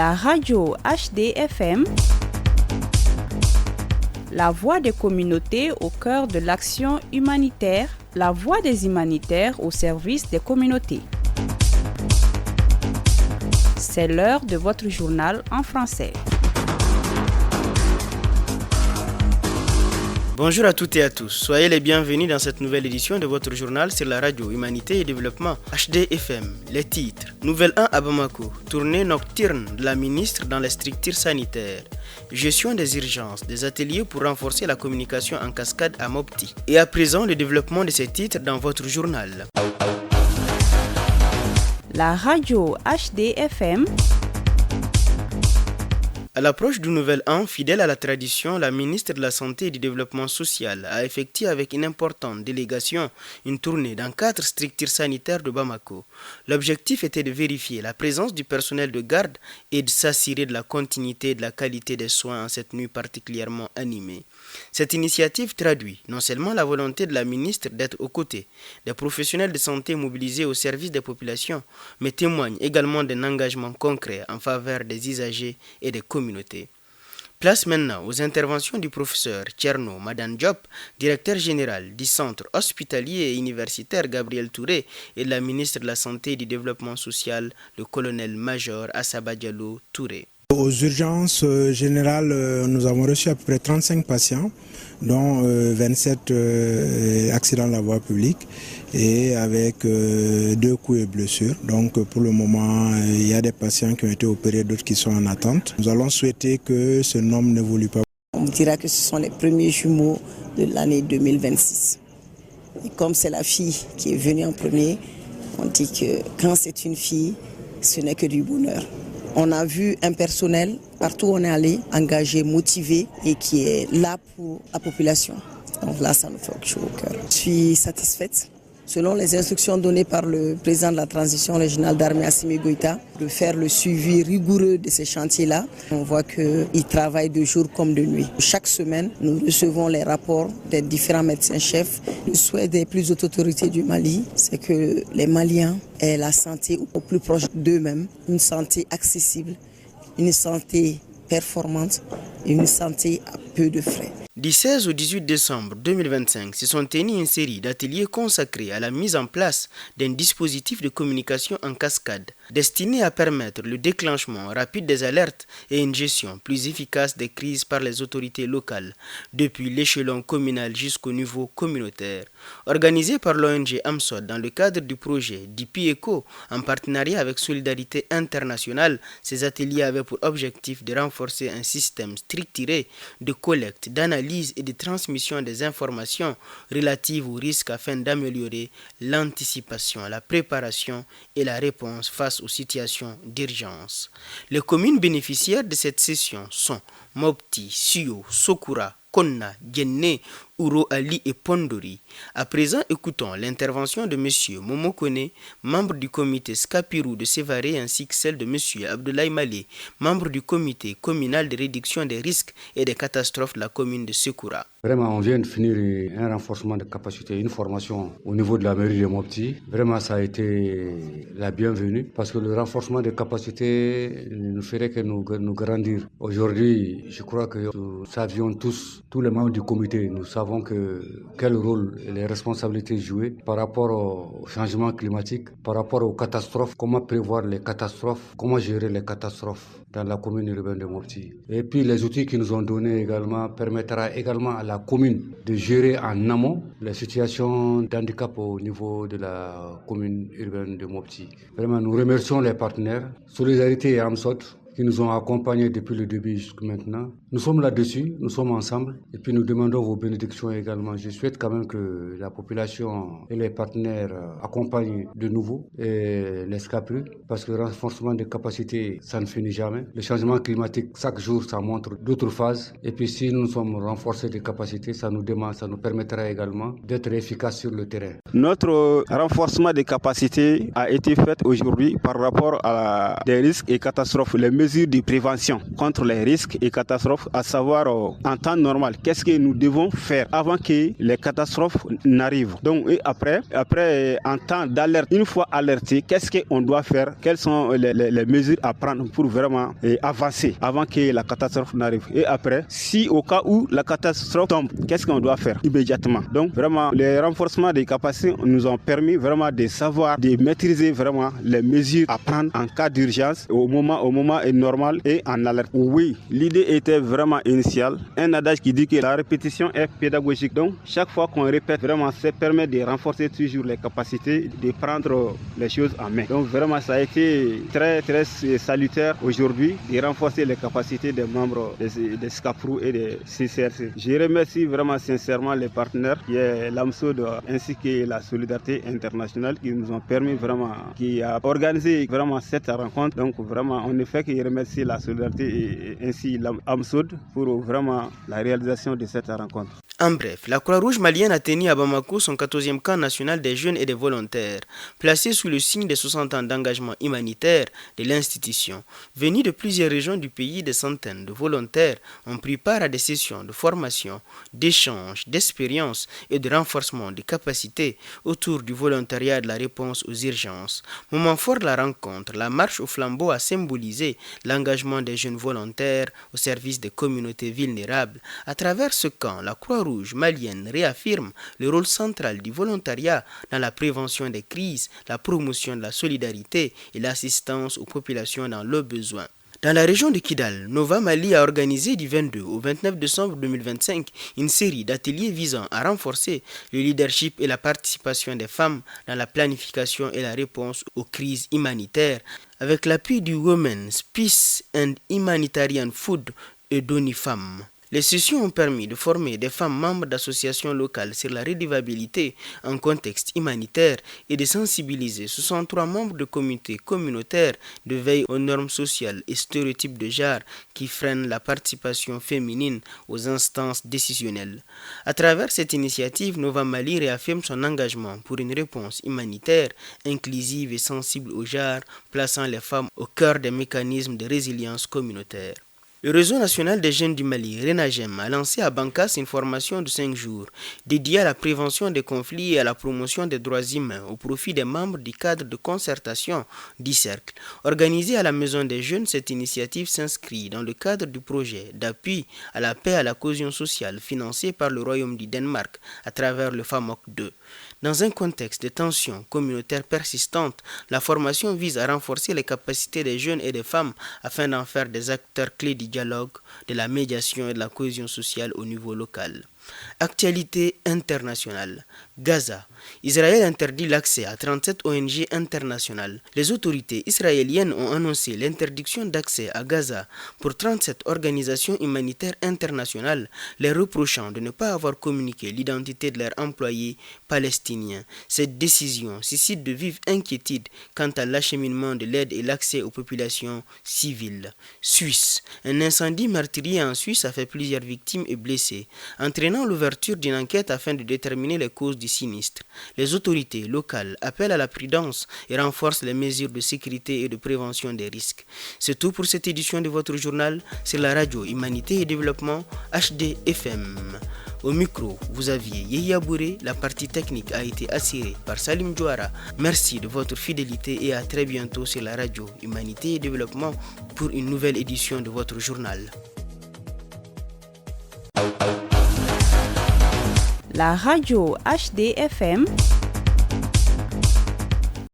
La radio HDFM, la voix des communautés au cœur de l'action humanitaire, la voix des humanitaires au service des communautés. C'est l'heure de votre journal en français. Bonjour à toutes et à tous, soyez les bienvenus dans cette nouvelle édition de votre journal sur la radio Humanité et Développement HDFM. Les titres: Nouvelle 1 à Bamako, tournée nocturne de la ministre dans les structures sanitaires, gestion des urgences, des ateliers pour renforcer la communication en cascade à Mopti. Et à présent, le développement de ces titres dans votre journal. La radio HDFM. À l'approche du Nouvel An, fidèle à la tradition, la ministre de la Santé et du Développement social a effectué avec une importante délégation une tournée dans 4 structures sanitaires de Bamako. L'objectif était de vérifier la présence du personnel de garde et de s'assurer de la continuité et de la qualité des soins en cette nuit particulièrement animée. Cette initiative traduit non seulement la volonté de la ministre d'être aux côtés des professionnels de santé mobilisés au service des populations, mais témoigne également d'un engagement concret en faveur des usagers et des communautés. Place maintenant aux interventions du professeur Tcherno Madan Diop, directeur général du centre hospitalier et universitaire Gabriel Touré, et de la ministre de la Santé et du Développement social, le colonel-major Assaba Diallo Touré. Aux urgences générales, nous avons reçu à peu près 35 patients, dont 27 accidents de la voie publique et avec 2 coups et blessures. Donc pour le moment, il y a des patients qui ont été opérés, d'autres qui sont en attente. Nous allons souhaiter que ce nombre n'évolue pas. On dira que ce sont les premiers jumeaux de l'année 2026. Et comme c'est la fille qui est venue en premier, on dit que quand c'est une fille, ce n'est que du bonheur. On a vu un personnel, partout où on est allé, engagé, motivé et qui est là pour la population. Donc là, ça nous fait chaud au cœur. Je suis satisfaite, selon les instructions données par le président de la transition régionale d'armée Assimi Goïta, de faire le suivi rigoureux de ces chantiers-là. On voit qu'il travaille de jour comme de nuit. Chaque semaine, nous recevons les rapports des différents médecins-chefs. Le souhait des plus hautes autorités du Mali, c'est que les Maliens aient la santé au plus proche d'eux-mêmes, une santé accessible, une santé performante et une santé à peu de frais. Du 16 au 18 décembre 2025, se sont tenus une série d'ateliers consacrés à la mise en place d'un dispositif de communication en cascade destiné à permettre le déclenchement rapide des alertes et une gestion plus efficace des crises par les autorités locales, depuis l'échelon communal jusqu'au niveau communautaire. Organisé par l'ONG AMSOD dans le cadre du projet DIPIECO en partenariat avec Solidarité Internationale, ces ateliers avaient pour objectif de renforcer un système structuré de collecte, d'analyse et de transmission des informations relatives aux risques afin d'améliorer l'anticipation, la préparation et la réponse face aux situations d'urgence. Les communes bénéficiaires de cette session sont Mopti, Sio, Sokura, Konna, Djenné, Ouro Ali et Pondori. À présent, écoutons l'intervention de M. Momo Kone, membre du comité Skapirou de Sévaré, ainsi que celle de M. Abdoulaye Malé, membre du comité communal de réduction des risques et des catastrophes de la commune de Sekura. Vraiment, on vient de finir un renforcement de capacité, une formation au niveau de la mairie de Mopti. Vraiment, ça a été la bienvenue parce que le renforcement de capacité ne ferait que nous grandir. Aujourd'hui, je crois que nous savions tous les membres du comité, nous savons quel rôle et les responsabilités jouées par rapport au changement climatique, par rapport aux catastrophes, comment prévoir les catastrophes, comment gérer les catastrophes dans la commune urbaine de Mopti. Et puis les outils qu'ils nous ont donnés également permettra également à la commune de gérer en amont les situations d'handicap au niveau de la commune urbaine de Mopti. Vraiment, nous remercions les partenaires, Solidarité et AMSOD, qui nous ont accompagnés depuis le début jusqu'à maintenant. Nous sommes là-dessus, nous sommes ensemble et puis nous demandons vos bénédictions également. Je souhaite quand même que la population et les partenaires accompagnent de nouveau les SCAPRU parce que le renforcement des capacités, ça ne finit jamais. Le changement climatique, chaque jour, ça montre d'autres phases. Et puis si nous sommes renforcés des capacités, ça nous permettra également d'être efficaces sur le terrain. Notre renforcement des capacités a été fait aujourd'hui par rapport à des risques et catastrophes, les mesures mesures de prévention contre les risques et catastrophes, à savoir en temps normal, qu'est-ce que nous devons faire avant que les catastrophes n'arrivent. Donc et après en temps d'alerte, une fois alerté, qu'est-ce qu'on doit faire, quelles sont les mesures à prendre pour vraiment avancer avant que la catastrophe n'arrive. Et après, si au cas où la catastrophe tombe, qu'est-ce qu'on doit faire immédiatement. Donc vraiment, les renforcements des capacités nous ont permis vraiment de savoir, de maîtriser vraiment les mesures à prendre en cas d'urgence, au moment normal et en alerte. Oui, l'idée était vraiment initiale. Un adage qui dit que la répétition est pédagogique. Donc chaque fois qu'on répète, vraiment, ça permet de renforcer toujours les capacités, de prendre les choses en main. Donc vraiment, ça a été très très salutaire aujourd'hui de renforcer les capacités des membres des SCAPROU et des CCRC. Je remercie vraiment sincèrement les partenaires qui est l'AMSOD ainsi que la Solidarité Internationale qui nous ont permis vraiment, qui a organisé vraiment cette rencontre. Donc vraiment, on ne fait que remercier la Solidarité et ainsi l'AMSOD pour vraiment la réalisation de cette rencontre. En bref, la Croix-Rouge malienne a tenu à Bamako son 14e camp national des jeunes et des volontaires, placé sous le signe des 60 ans d'engagement humanitaire de l'institution. Venus de plusieurs régions du pays, des centaines de volontaires ont pris part à des sessions de formation, d'échange, d'expérience et de renforcement des capacités autour du volontariat et de la réponse aux urgences. Moment fort de la rencontre, la marche au flambeau a symbolisé l'engagement des jeunes volontaires au service des communautés vulnérables. À travers ce camp, la Croix-Rouge malienne réaffirme le rôle central du volontariat dans la prévention des crises, la promotion de la solidarité et l'assistance aux populations dans leurs besoins. Dans la région de Kidal, Nova Mali a organisé du 22 au 29 décembre 2025 une série d'ateliers visant à renforcer le leadership et la participation des femmes dans la planification et la réponse aux crises humanitaires avec l'appui du Women's Peace and Humanitarian Food et d'ONIFAM. Les sessions ont permis de former des femmes membres d'associations locales sur la redevabilité en contexte humanitaire et de sensibiliser 63 membres de comités communautaires de veille aux normes sociales et stéréotypes de genre qui freinent la participation féminine aux instances décisionnelles. À travers cette initiative, Nova Mali réaffirme son engagement pour une réponse humanitaire, inclusive et sensible au genre, plaçant les femmes au cœur des mécanismes de résilience communautaire. Le réseau national des jeunes du Mali, RENAGEM, a lancé à Bankas une formation de 5 jours dédiée à la prévention des conflits et à la promotion des droits humains au profit des membres du cadre de concertation du Cercle. Organisée à la Maison des Jeunes, cette initiative s'inscrit dans le cadre du projet d'appui à la paix et à la cohésion sociale financé par le Royaume du Danemark à travers le FAMOC 2. Dans un contexte de tensions communautaires persistantes, la formation vise à renforcer les capacités des jeunes et des femmes afin d'en faire des acteurs clés du dialogue, de la médiation et de la cohésion sociale au niveau local. Actualité internationale. Gaza. Israël interdit l'accès à 37 ONG internationales. Les autorités israéliennes ont annoncé l'interdiction d'accès à Gaza pour 37 organisations humanitaires internationales, les reprochant de ne pas avoir communiqué l'identité de leurs employés palestiniens. Cette décision suscite de vives inquiétudes quant à l'acheminement de l'aide et l'accès aux populations civiles. Suisse. Un incendie meurtrier en Suisse a fait plusieurs victimes et blessés, entraînant l'ouverture d'une enquête afin de déterminer les causes du sinistre. Les autorités locales appellent à la prudence et renforcent les mesures de sécurité et de prévention des risques. C'est tout pour cette édition de votre journal sur la radio Humanité et Développement HD-FM. Au micro, vous aviez Yehia Bouré, la partie technique a été assurée par Salim Djouara. Merci de votre fidélité et à très bientôt sur la radio Humanité et Développement pour une nouvelle édition de votre journal. La radio HD-FM